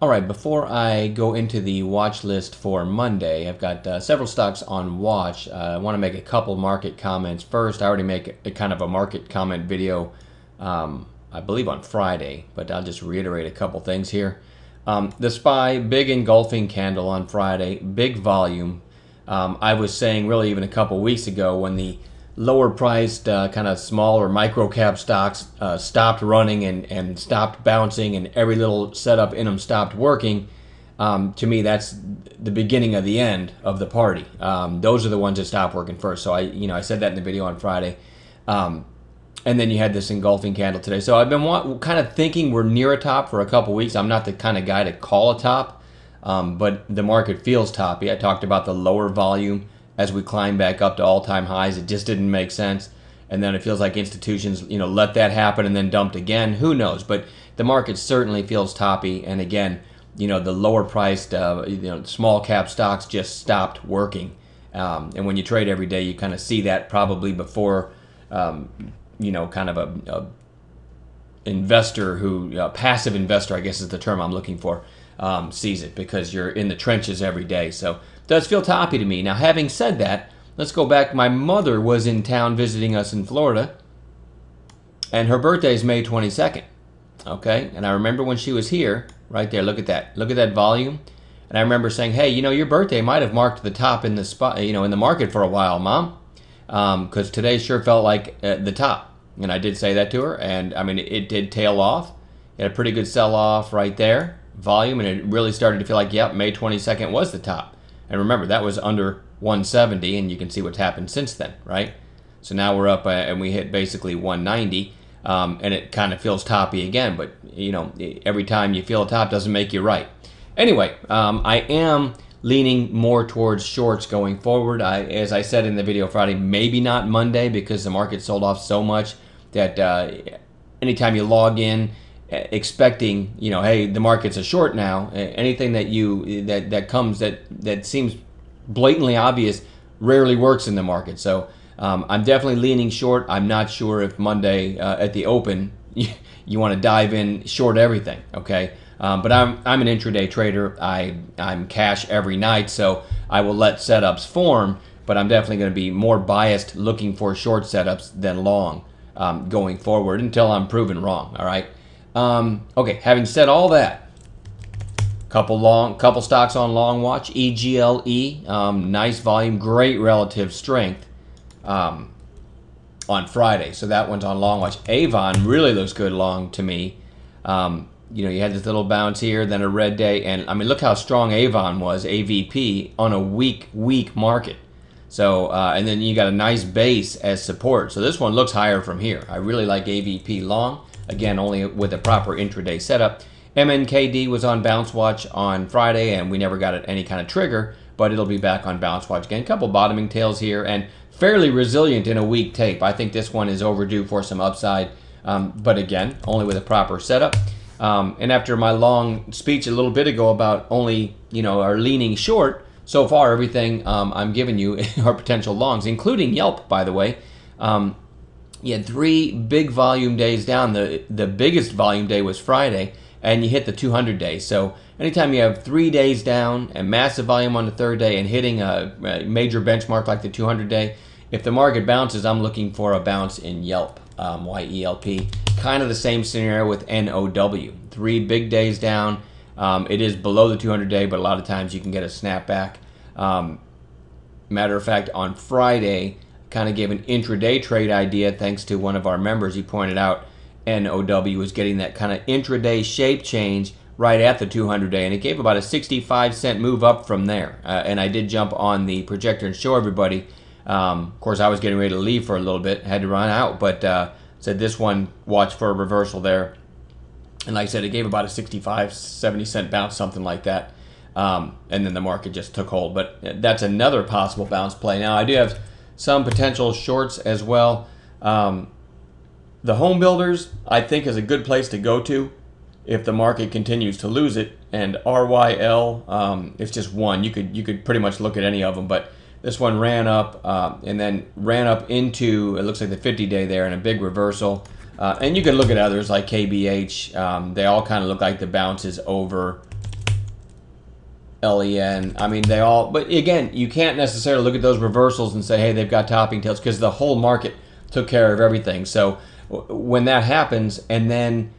All right, before I go into the watch list for Monday, I've got several stocks on watch. I want to make a couple market comments. First, I already make a kind of a market comment video, I believe on Friday, but I'll just reiterate a couple things here. The SPY, big engulfing candle on Friday, big volume. I was saying really even a couple weeks ago when the lower priced kind of smaller micro cap stocks stopped running and stopped bouncing and every little setup in them stopped working, to me that's the beginning of the end of the party. Those are the ones that stop working first. So I said that in the video on Friday. And then you had this engulfing candle today. So I've been kind of thinking we're near a top for a couple weeks. I'm not the kind of guy to call a top, but the market feels toppy. I talked about the lower volume as we climb back up to all-time highs. It just didn't make sense. And then it feels like institutions, let that happen and then dumped again. Who knows? But the market certainly feels toppy. And again, the lower priced, small cap stocks just stopped working. And when you trade every day, you kind of see that probably before, kind of a investor who, passive investor, I guess is the term I'm looking for, sees it, because you're in the trenches every day. So it does feel toppy to me. Now, having said that, let's go back. My mother was in town visiting us in Florida, and her birthday is May 22nd. Okay, and I remember when she was here, right there. Look at that. Look at that volume. And I remember saying, "Hey, your birthday might have marked the top in the spot, in the market for a while, Mom, because today sure felt like the top." And I did say that to her, and I mean it did tail off. It had a pretty good sell-off right there, volume, and it really started to feel like, yep, May 22nd was the top. And remember, that was under 170, and you can see what's happened since then, right? So now we're up, and we hit basically 190, and it kind of feels toppy again. But every time you feel a top doesn't make you right. Anyway, I am leaning more towards shorts going forward. As I said in the video Friday, maybe not Monday, because the market sold off so much that anytime you log in expecting, hey, the market's a short now, anything that comes that seems blatantly obvious rarely works in the market. So I'm definitely leaning short. I'm not sure if Monday at the open you want to dive in short everything, okay? But I'm an intraday trader. I'm cash every night, so I will let setups form, but I'm definitely going to be more biased looking for short setups than long going forward until I'm proven wrong, all right? Okay, having said all that, couple stocks on long watch. EGLE, nice volume, great relative strength on Friday, so that one's on long watch. Avon really looks good long to me. You had this little bounce here, then a red day, and I mean, look how strong Avon was, AVP, on a weak market. So, and then you got a nice base as support. So this one looks higher from here. I really like AVP long, again, only with a proper intraday setup. MNKD was on bounce watch on Friday, and we never got any kind of trigger, but it'll be back on bounce watch again. A couple bottoming tails here, and fairly resilient in a weak tape. I think this one is overdue for some upside, but again, only with a proper setup. And after my long speech a little bit ago about only, are leaning short, so far everything I'm giving you are potential longs, including Yelp, by the way. You had 3 big volume days down. The biggest volume day was Friday, and you hit the 200 day. So anytime you have 3 days down and massive volume on the 3rd day and hitting a major benchmark like the 200 day, if the market bounces, I'm looking for a bounce in Yelp, YELP. Kind of the same scenario with NOW. 3 big days down. It is below the 200 day, but a lot of times you can get a snapback. Matter of fact, on Friday, kind of gave an intraday trade idea thanks to one of our members. He pointed out NOW was getting that kind of intraday shape change right at the 200 day, and it gave about a 65-cent move up from there. And I did jump on the projector and show everybody. Of course, I was getting ready to leave for a little bit, had to run out, but said this one, watch for a reversal there. And like I said, it gave about a 65, 70-cent bounce, something like that. And then the market just took hold. But that's another possible bounce play. Now, I do have some potential shorts as well. The home builders, I think, is a good place to go to if the market continues to lose it. And RYL, it's just one. You could pretty much look at any of them, but this one ran up and then ran up into, it looks like the 50-day there, in a big reversal. And you can look at others like KBH. They all kind of look like the bounces over LEN. I mean, they all, but again, you can't necessarily look at those reversals and say, hey, they've got topping tails, because the whole market took care of everything. So when that happens, and then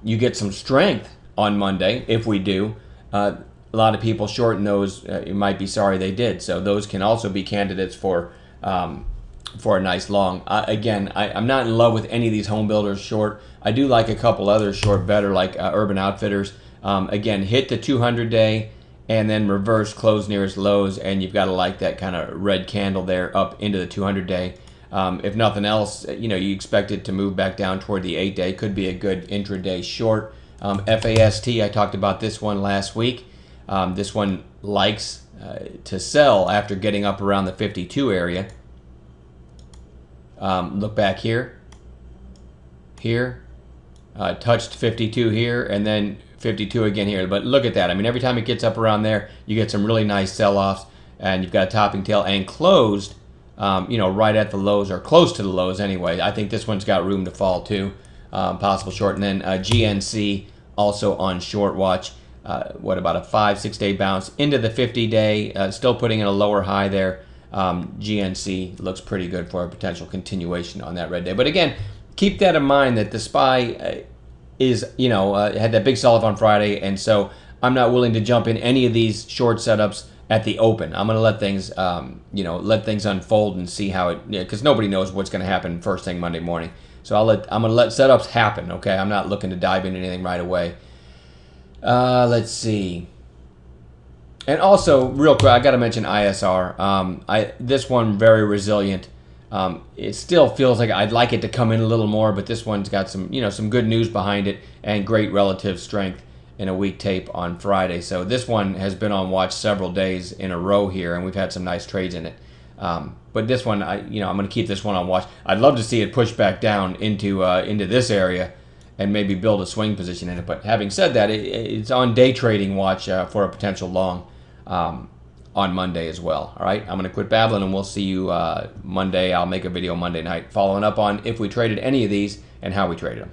you get some strength on Monday, if we do, a lot of people shorting those. You might be sorry they did. So those can also be candidates for a nice long. I'm not in love with any of these home builders short. I do like a couple others short better, like Urban Outfitters. Again, hit the 200-day and then reverse, close nearest lows, and you've got to like that kind of red candle there up into the 200-day. If nothing else, you expect it to move back down toward the 8-day. Could be a good intraday short. FAST, I talked about this one last week. This one likes to sell after getting up around the 52 area. Look back here. Touched 52 here, and then 52 again here. But look at that. I mean, every time it gets up around there, you get some really nice sell-offs, and you've got a topping tail and closed, right at the lows, or close to the lows anyway. I think this one's got room to fall too, possible short. And then GNC also on short watch. What about a 5-6 day bounce into the 50-day, still putting in a lower high there. GNC looks pretty good for a potential continuation on that red day. But again, keep that in mind that the SPY had that big sell-off on Friday, and so I'm not willing to jump in any of these short setups at the open. I'm going to let things unfold and see how it, because nobody knows what's going to happen first thing Monday morning. So I'm going to let setups happen. Okay, I'm not looking to dive into anything right away. Let's see. And also, real quick, I got to mention ISR. This one very resilient. It still feels like I'd like it to come in a little more, but this one's got some good news behind it and great relative strength in a weak tape on Friday. So this one has been on watch several days in a row here, and we've had some nice trades in it. But this one, I'm going to keep this one on watch. I'd love to see it push back down into this area and maybe build a swing position in it. But having said that, it's on day trading watch for a potential long on Monday as well. All right, I'm going to quit babbling, and we'll see you Monday. I'll make a video Monday night following up on if we traded any of these and how we traded them.